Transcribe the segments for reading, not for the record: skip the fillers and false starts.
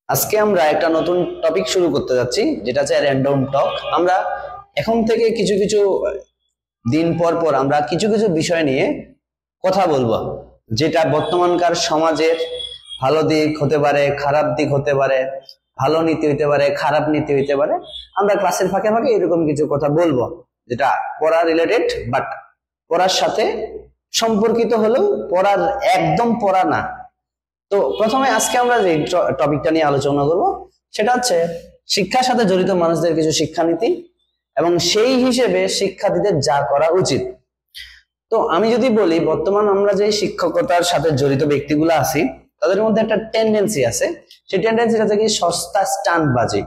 আজকে আমরা একটা নতুন টপিক শুরু করতে যাচ্ছি, যেটা হচ্ছে র্যান্ডম টক। আমরা এখন থেকে কিছু কিছু দিন পর পর আমরা কিছু কিছু বিষয় নিয়ে কথা বলবো, যেটা বর্তমানকার সমাজের ভালো দিক হতে পারে, খারাপ দিক হতে পারে, ভালো নীতি হতে পারে, খারাপ নীতি হতে পারে। আমরা ক্লাসের ফাঁকে ফাঁকে এরকম কিছু কথা বলবো, যেটা পড়া রিলেটেড, বাট পড়ার সাথে সম্পর্কিত হলেও পড়ার একদম পড়া না। তো প্রথমে আজকে আমরা যে টপিকটা নিয়ে আলোচনা করব সেটা হচ্ছে শিক্ষার সাথে জড়িত মানুষদের কিছু শিক্ষানীতি এবং সেই হিসেবে শিক্ষার্থীদের যা করা উচিত। তো আমি যদি বলি, বর্তমান আমরা যে শিক্ষকতার সাথে জড়িত ব্যক্তিগুলো আছি তাদের মধ্যে একটা টেন্ডেন্সি আছে। সেই টেন্ডেন্সিটা হচ্ছে কি সস্তা স্টান্টবাজি।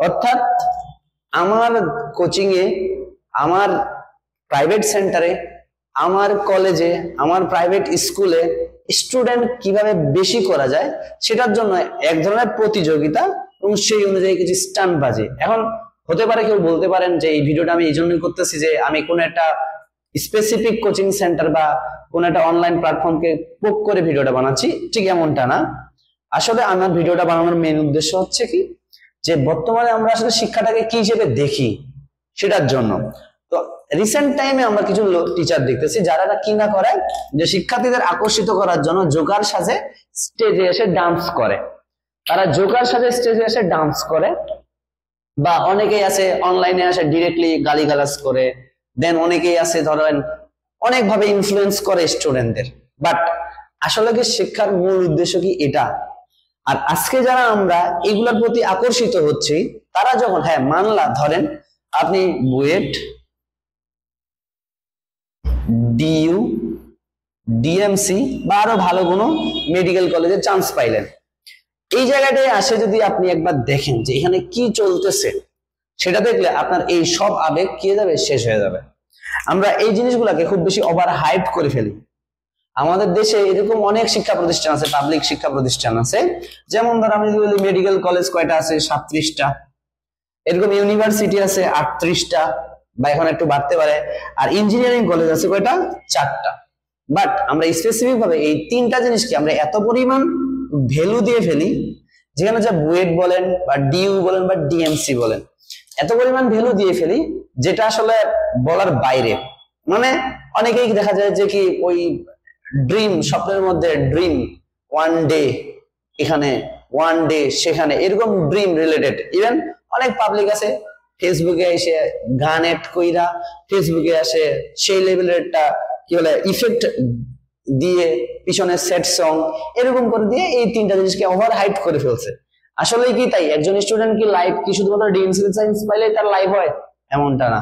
অর্থাৎ আমার কোচিং এ, আমার প্রাইভেট সেন্টারে, আমার কলেজে, আমার প্রাইভেট স্কুলে স্টুডেন্ট কিভাবে বেশি করা যায় সেটার জন্য এক ধরনের প্রতিযোগিতা এবং সেই অনুযায়ী কিছু স্টান্টবাজি। এখন হতে পারে কেউ বলতে পারেন যে এই ভিডিওটা আমি এই জন্যই করতেছি যে আমি কোন একটা স্পেসিফিক কোচিং সেন্টার বা কোন একটা অনলাইন প্ল্যাটফর্মকে পোক করে ভিডিওটা বানাচ্ছি, ঠিক এমনটা না। আসলে আমার ভিডিওটা বানানোর মেইন উদ্দেশ্য হচ্ছে কি, যে বর্তমানে আমরা আসলে শিক্ষাটাকে কি হিসেবে দেখি সেটার জন্য। তো রিসেন্ট টাইমে আমরা কিছু টিচার দেখতেছি যারা কি না করে, যে শিক্ষার্থীদের আকর্ষিত করার জন্য জোকার সাজে স্টেজে এসে ডান্স করে। তারা জোকার সাজে স্টেজে এসে ডান্স করে, বা অনেকেই আছে অনলাইনে আসে ডিরেক্টলি গালিগালাজ করে, দেন অনেকেই আছে ধরেন অনেকভাবে ইনফ্লুয়েন্স করে স্টুডেন্টদের। বাট আসলে কি শিক্ষার মূল উদ্দেশ্য কি এটা? আর আজকে যারা আমরা এগুলোর প্রতি আকর্ষিত হচ্ছি, তারা যখন মানলা ধরেন আপনি বুয়েট, ডিইউ, ডিএমসি বা আরো ভালো কোনো মেডিকেল কলেজে চান্স পাইলেন, এই জায়গাটায় আসে যদি আপনি একবার দেখেন যে এখানে কি চলতেছে, সেটা দেখলে আপনার এই সব আবেগ কি যাবে, শেষ হয়ে যাবে। আমরা এই জিনিসগুলোকে খুব বেশি ওভার হাইপ করে ফেলি। আমাদের দেশে এরকম অনেক শিক্ষা প্রতিষ্ঠান আছে, পাবলিক শিক্ষা প্রতিষ্ঠান আছে। যেমন ধর আমি যদি বলি মেডিকেল কলেজ কয়টা আছে, 37টা। এরকম ইউনিভার্সিটি আছে 38টা, বা এখন একটু বাড়তে পারে। আর ইঞ্জিনিয়ারিং কলেজ আছে কয়টা, 4টা। বাট আমরা স্পেসিফিক ভাবে এই 3টা জিনিসকে আমরা এত পরিমাণ ভ্যালু দিয়ে ফেলি, যেখানে যা বুয়েট বলেন বা ডিইউ বলেন বা ডিএমসি বলেন, এত পরিমাণ ভ্যালু দিয়ে ফেলি যেটা আসলে বলার বাইরে। মানে অনেকেই দেখা যায় যে কি ওই ড্রিম, স্বপ্নের মধ্যে ড্রিম, ওয়ান ডে এখানে, ওয়ান ডে সেখানে, এরকম ড্রিম রিলেটেড। ইভেন অনেক পাবলিক আছে ফেসবুকে এসে গান এড কইরা, ফেসবুকে আসে সেই লেভেলের একটা কি বলে ইফেক্ট দিয়ে পিছনে সেট সং এরকম করে দিয়ে এই 3টা জিনিসকে ওভার হাইট করে ফেলছে। আসলে কি তাই? একজন স্টুডেন্ট কি লাইভ কি শুধুমাত্র ডিএমসি সায়েন্স পাইলেই তার লাইভ হয়? এমনটা না।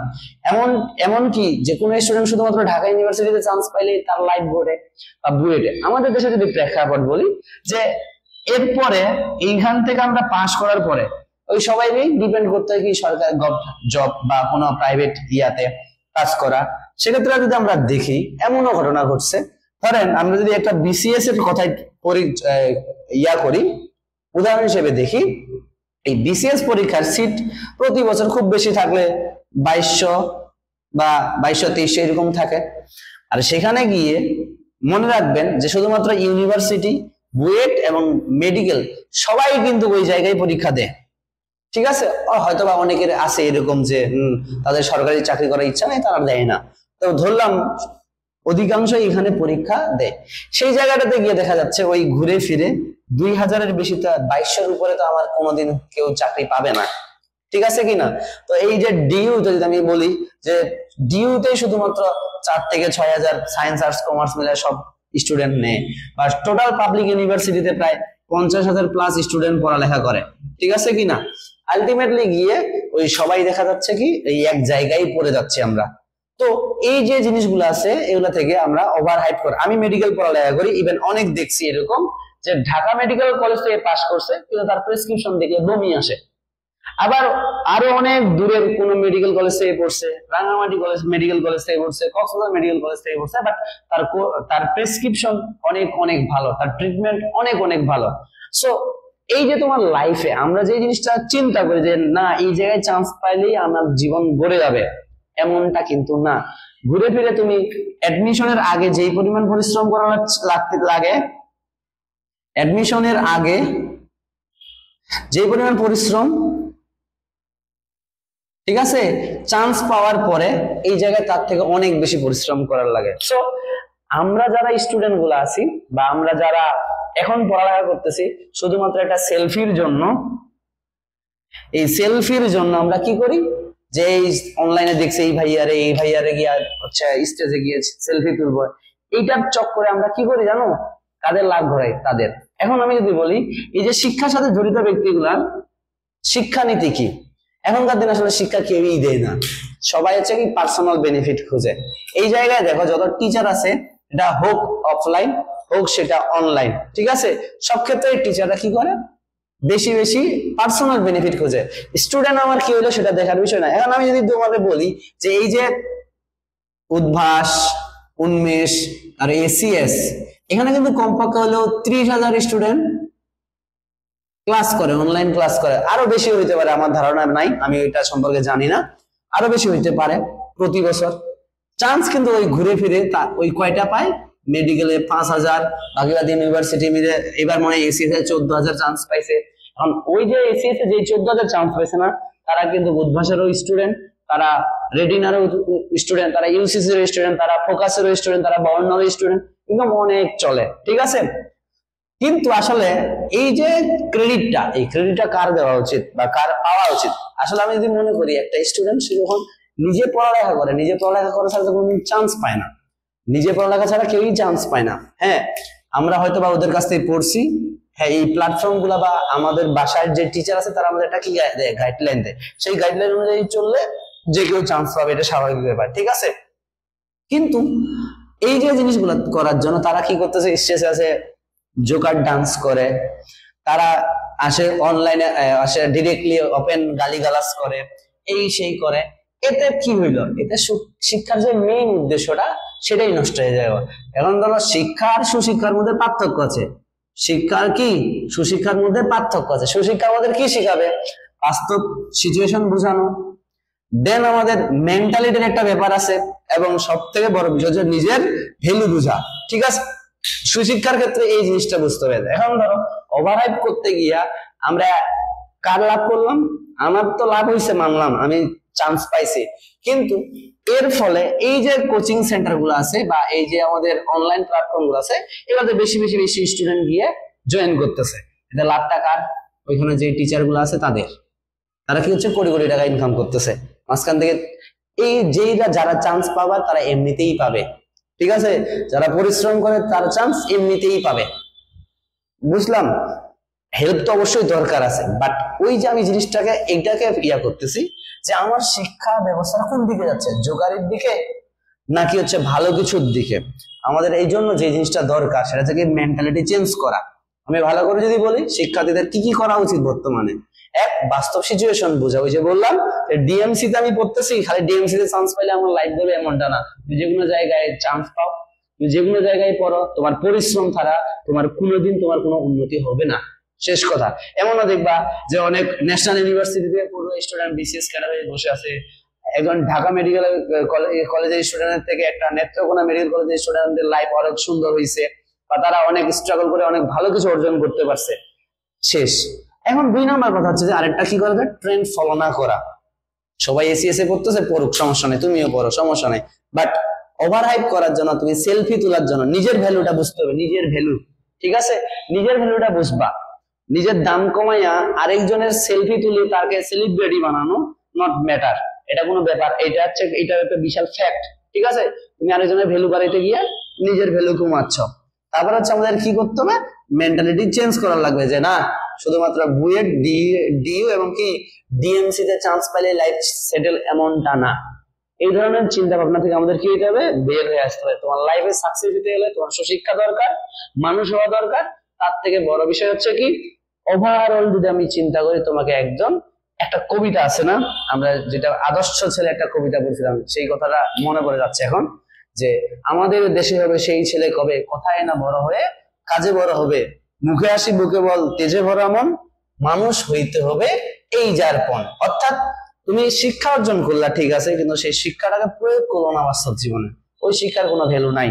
এমন কি যে কোনো স্টুডেন্ট শুধুমাত্র ঢাকা ইউনিভার্সিটিতে চান্স পাইলেই তার লাইভ বোর্ডে বা বুয়েটে? আমাদের দেশে যদি প্রেক্ষাপট বলি, যে এরপরে এইখান থেকে আমরা পাস করার পরে ওই সবাই ডিপেন্ড করতে হয় কি সরকারি জব বা কোনো প্রাইভেট ইয়াতে কাজ করা। সেক্ষেত্রে যদি আমরা দেখি, এমনও ঘটনা ঘটছে। ধরেন আমরা যদি একটা বিসিএস এর কথাই করি, উদাহরণ হিসেবে দেখি, এই বিসিএস পরীক্ষার সিট প্রতি বছর খুব বেশি থাকলে 2200 বা 2200-2300 এরকম থাকে। আর সেখানে গিয়ে মনে রাখবেন যে শুধুমাত্র ইউনিভার্সিটি, বুয়েট এবং মেডিকেল সবাই কিন্তু ওই জায়গায় পরীক্ষা দেয়, ঠিক আছে? হয়তোবা অনেকের আছে এরকম যে তাদের সরকারি চাকরি করার ইচ্ছা নেই, তারা দেয় না। তো ধরলাম অধিকাংশ এখানে পরীক্ষা দেয়। সেই জায়গাটাতে গিয়ে দেখা যাচ্ছে ওই ঘুরে ফিরে 2000-এর বেশি, তো 2200-এর উপরে তো আমার কোনোদিন কেউ চাকরি পাবে না, ঠিক আছে কিনা? তো এই যে ডিইউ যদি আমি বলি, যে ডিইউতে শুধুমাত্র 4 থেকে 6000 সায়েন্স, আর্টস, কমার্স মিলে সব স্টুডেন্ট নেয়, বা টোটাল পাবলিক ইউনিভার্সিটিতে প্রায় 50,000 প্লাস স্টুডেন্ট পড়ালেখা করে, ঠিক আছে কিনা? আলটিমেটলি গিয়ে ওই সবাই দেখা যাচ্ছে কি এই এক জায়গায় পড়ে যাচ্ছে আমরা। তো এই যে জিনিসগুলো আছে এগুলা থেকে আমরা ওভার হাইপ করি। আমি মেডিকেল পড়ালেখা করি, ইভেন অনেক দেখছি এরকম যে ঢাকা মেডিকেল কলেজ থেকে পাস করছে কিন্তু তার প্রেসক্রিপশন দেখলে বমি আসে। আবার আরো অনেক দূরের কোন মেডিকেল কলেজ থেকে পড়ছে, রাঙ্গামাটি কলেজ মেডিকেল কলেজ থেকে পড়ছে, কক্সবাজার মেডিকেল কলেজ থেকে পড়ছে, বাট তার প্রেসক্রিপশন অনেক অনেক ভালো, তার ট্রিটমেন্ট অনেক অনেক ভালো। সো এই যে তোমার লাইফে আমরা যে জিনিসটা চিন্তা করি যে না এই জায়গায় চান্স পাইলেই আমার জীবন গড়ে যাবে, এমনটা কিন্তু না। ঘুরে ফিরে তুমি অ্যাডমিশনের আগে যেই পরিমাণ পরিশ্রম করা লাগে, অ্যাডমিশনের আগে যে পরিমাণ পরিশ্রম, ঠিক আছে, চান্স পাওয়ার পরে এই জায়গায় তার থেকে অনেক বেশি পরিশ্রম করার লাগে। সো আমরা যারা স্টুডেন্ট গুলো আছি বা আমরা যারা এখন পড়ালেখা করতেছি শুধুমাত্র একটা সেলফির জন্য, এই সেলফির জন্য আমরা কি করি, যে অনলাইনে দেখছি এই ভাইয়ারে গিয়ে হচ্ছে স্টেজে গিয়ে সেলফি তুলবো, এইটার চক্করে আমরা কি করি জানো, কাদের লাভ ঘটাই তাদের। এখন আমি যদি বলি এই যে শিক্ষার সাথে জড়িত ব্যক্তিগুলার শিক্ষানীতি কি, এখনকার দিনে আসলে শিক্ষা কেউই দেয় না, সবাই হচ্ছে কি পার্সোনাল বেনিফিট খুঁজে। এই জায়গায় দেখো যত টিচার আছে, এটা হোক অফলাইন হোক সেটা অনলাইন, ঠিক আছে, সব ক্ষেত্রে টিচাররা কি করে, বেশি বেশি পার্সোনাল বেনিফিট খোঁজে। স্টুডেন্ট আমার কি হলো সেটা দেখার বিষয় না। এখন আমি যদি তোমাকে বলি যে এই যে উদ্ভাস, উন্মেষ আর এসিএস, এখানে কিন্তু কমপক্ষে হলো 30,000 স্টুডেন্ট ক্লাস করে, অনলাইন ক্লাস করে, আরো বেশি হইতে পারে, আমার ধারণা নাই, আমি এটা সম্পর্কে জানি না, আরো বেশি হইতে পারে প্রতি বছর। চান্স কিন্তু ওই ঘুরে ফিরে ওই কয়টা পায়, মেডিকেলে 5,000, বাকিবাদ ইউনিভার্সিটি মিলে এবার মনে হয় এসিএস এ 14,000 চান্স পাইছে। এখন ওই যে এসিএস এ যে 14,000 চান্স পাইছে না, তারা কিন্তু উদ্ভাসেরও স্টুডেন্ট, তারা রেটিনারও স্টুডেন্ট, তারা ইউসিসি এর স্টুডেন্ট, তারা ফোকাসেরও স্টুডেন্ট, তারা বর্ণারও স্টুডেন্ট, একদম অনেক চলে, ঠিক আছে। কিন্তু আসলে এই যে ক্রেডিটটা, এই ক্রেডিটটা কার দেওয়া উচিত বা কার পাওয়া উচিত, আসলে আমি যদি মনে করি একটা স্টুডেন্ট সে যখন নিজে পড়ালেখা করে, নিজে পড়ালেখা করা ছাড়া তো কোনোদিন চান্স পায় না, নিজে পড়ালেখা ছাড়া কেউই চান্স পায় না। হ্যাঁ, আমরা হয়তো বা ওদের কাছ থেকে পড়ছি, হ্যাঁ এই প্ল্যাটফর্ম গুলা বা আমাদের বাসায় যে টিচার আছে তারা আমাদের একটা কি গাইডলাইন দেয়, সেই গাইডলাইন অনুযায়ী চললে যে কেউ চান্স পাবে, এটা স্বাভাবিক ব্যাপার, ঠিক আছে। কিন্তু এই যে জিনিসগুলো করার জন্য তারা কি করতেছে, স্টেজে আছে জোকার ডান্স করে, তারা আসে অনলাইনে আসে ডিরেক্টলি ওপেন গালিগালাজ করে, এই সেই করে। এতে কি হইলো, এতে শিক্ষার যে মেইন উদ্দেশ্যটা সেটাই নষ্ট হয়ে যায়। এখন ধরো শিক্ষা আর সুশিক্ষার মধ্যে পার্থক্য আছে, শিক্ষার কি সুশিক্ষার মধ্যে পার্থক্য আছে। সুশিক্ষা আমাদের কি শিখাবে, বাস্তব সিচুয়েশন বোঝানো, দেন আমাদের মেন্টালিটির একটা ব্যাপার আছে, এবং সব থেকে বড় বিষয় হচ্ছে নিজের ভ্যালু বোঝা, ঠিক আছে। সুশিক্ষার ক্ষেত্রে এই জিনিসটা বুঝতে হবে। এখন ধরো ওভারহাইপ করতে গিয়া আমরা কার লাভ করলাম, আমার তো লাভ হয়েছে মানলাম, আমি চান্স পাইছি, কিন্তু এর ফলে এই যে কোচিং সেন্টার গুলো আছে বা এই যে আমাদের অনলাইন প্ল্যাটফর্ম গুলো আছে, এগুলোতে বেশি বেশি বেশি স্টুডেন্ট গিয়ে জয়েন করতেছে, এতে লাভটা কার, ওইখানে যে টিচার গুলো আছে তাদের, তারা কি হচ্ছে কোটি কোটি টাকা ইনকাম করতেছে মাঝখান থেকে। এই যেইরা যারা চান্স পাবার তারা এমনিতেই পাবে, ঠিক আছে, যারা পরিশ্রম করে তারা চান্স এমনিতেই পাবে, বুঝলাম। হেল্প তো অবশ্যই দরকার আছে, বাট ওই যে আমি জিনিসটাকে এইটাকে ইয়া করতেছি যে আমার শিক্ষা ব্যবস্থা কোন দিকে যাচ্ছে, জোগাড়ের দিকে নাকি হচ্ছে ভালো কিছুর দিকে। আমাদের এই জন্য যে জিনিসটা দরকার সেটা থেকে মেন্টালিটি চেঞ্জ করা। আমি ভালো করে যদি বলি শিক্ষার্থীদের কি কি করা উচিত বর্তমানে, এক বাস্তব সিচুয়েশন বোঝা, ওই যে বললাম ডিএমসি তে আমি পড়তেছি, খালি ডিএমসি তে চান্স পাইলে আমার লাইফ দেবে এমনটা না, তুমি যে কোনো জায়গায় চান্স পাও, তুমি যে কোনো জায়গায় পড়ো, তোমার পরিশ্রম ছাড়া তোমার কোনোদিন তোমার কোনো উন্নতি হবে না, শেষ কথা। এমনও দেখবা যে অনেক ন্যাশনাল ইউনিভার্সিটিতে পড়ুয়া স্টুডেন্ট বিসিএস ক্যাডারে বসে আছে, একজন ঢাকা মেডিকেল কলেজের স্টুডেন্টের থেকে একটা নেত্রকোনা মেডিকেল কলেজের স্টুডেন্টদের লাইফ অনেক সুন্দর হয়েছে, বা তারা অনেক স্ট্রাগল করে অনেক ভালো কিছু অর্জন করতে পারছে, শেষ। এখন 2 নম্বর কথা হচ্ছে যে আরেকটা কি করা যায়, ট্রেন্ড ফলো না করা। সবাই এসিএস এ পড়তেছে, পড়ুক, সমস্যা নেই, তুমিও পড়ো, সমস্যা নেই, বাট ওভারহাইপ করার জন্য, তুমি সেলফি তোলার জন্য নিজের ভ্যালুটা বুঝতে হবে, নিজের ভ্যালু, ঠিক আছে, নিজের ভ্যালুটা বুঝবা। নিজের দাম কমাইয়া আরেকজনের সেলফি তুলে তাকে সেলিব্রিটি বানানো নট ম্যাটার, এটা কোনো ব্যাপার, এটা হচ্ছে এটা একটা বিশাল ফ্যাক্ট, ঠিক আছে। তুমি আরেকজনের ভ্যালু বাড়াইতে গিয়ে নিজের ভ্যালু কমাচ্ছ। তারপর হচ্ছে আমাদের কি করতে হবে, মেন্টালিটি চেঞ্জ করা লাগবে, যে না শুধুমাত্র বুয়েট ডিইউ এবং কি ডিএমসি তে চান্স পাইলে লাইফ সেটেল এমনটা না। এই ধরনের চিন্তা ভাবনা থেকে আমাদের কি হতে হবে, বের হয়ে আসতে হবে। তোমার লাইফে সাকসেস হতে গেলে তোমার সুশিক্ষা দরকার, মানুষ হওয়া দরকার, তার থেকে বড় বিষয় হচ্ছে কি ওভারঅল যদি আমি চিন্তা করি, তোমাকে একটা কবিতা আছে না, আমরা যেটা আদর্শ ছেলে একটা কবিতা বলছিলাম, সেই কথাটা মনে পড়ে যাচ্ছে এখন, যে আমাদের দেশে হবে সেই ছেলে কবে, কথায় না বড় হয়ে কাজে বড় হবে, মুখে আসি বুকে বল তেজে ভরা মন, মানুষ হইতে হবে এই যার পণ। অর্থাৎ তুমি শিক্ষা অর্জন করলা, ঠিক আছে, কিন্তু সেই শিক্ষাটাকে প্রয়োগ করো না বাস্তব জীবনে, ওই শিক্ষার কোনো ভ্যালু নাই।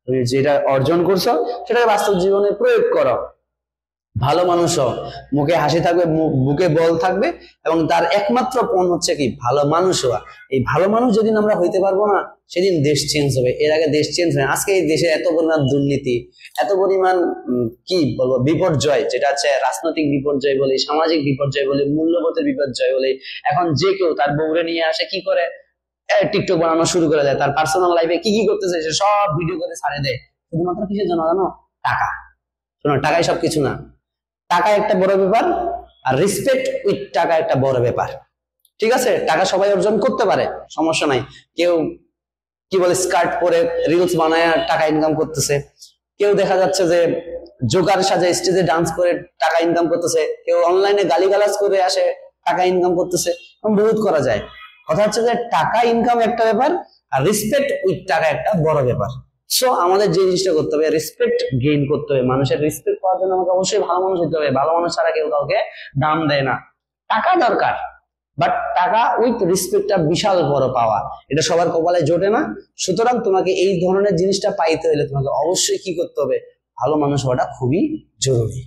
তুমি যেটা অর্জন করছো সেটাকে বাস্তব জীবনে প্রয়োগ করো। ভালো মানুষ হও, মুখে হাসি থাকবে, বুকে বল থাকবে, এবং তার একমাত্র পণ হচ্ছে কি ভালো মানুষ হওয়া। এই ভালো মানুষ যেদিন আমরা হইতে পারবো না, সেদিন দেশ চেঞ্জ হবে। এর আগে দেশ চেঞ্জ হয়। আজকে এই দেশে এত পরিমাণ দুর্নীতি, এত পরিমাণ কি বলবো বিপর্যয়, যেটা আছে রাজনৈতিক বিপর্যয় বলি, সামাজিক বিপর্যয় বলি, মূল্যবোধের বিপর্যয় বলি। এখন যে কেউ তার বউরে নিয়ে আসে, কি করে টিকটক বানানো শুরু করে দেয়, তার পার্সোনাল লাইফে কি কি করতেছে সে সব ভিডিও করে ছাড়ে দেয়। শুধুমাত্র কিসের জন্য জানো? টাকা। শোনো, টাকাই সবকিছু না। টাকা একটা বড় ব্যাপার, আর রেসপেক্ট উইথ টাকা একটা বড় ব্যাপার। ঠিক আছে, টাকা সবাই অর্জন করতে পারে, সমস্যা নাই। কেউ কি বলে স্কার্ট পরে রিলস বানায় টাকা ইনকাম করতেছে, কেউ দেখা যাচ্ছে যে জোগার সাজে স্টেজে ডান্স করে টাকা ইনকাম করতেছে, কেউ অনলাইনে গালিগালাজ করে আসে টাকা ইনকাম করতেছে। বহুত করা যায়। কথা হচ্ছে যে টাকা ইনকাম একটা ব্যাপার, আর রেসপেক্ট উইথ টাকা একটা বড় ব্যাপার। সো আমাদের যে জিনিসটা করতে হবে, রেসপেক্ট গেইন করতে হবে। মানুষের রেসপেক্ট পাওয়ার জন্য আমাকে অবশ্যই ভালো মানুষ হতে হবে। ভালো মানুষ ছাড়া কেউ কাউকে দাম দেয় না। টাকা দরকার, বাট টাকা উইথ রেসপেক্টটা বিশাল বড় পাওয়া, এটা সবার কপালে জোটে না। সুতরাং তোমাকে এই ধরনের জিনিসটা পাইতে হলে তোমাকে অবশ্যই কি করতে হবে, ভালো মানুষ হওয়াটা খুবই জরুরি।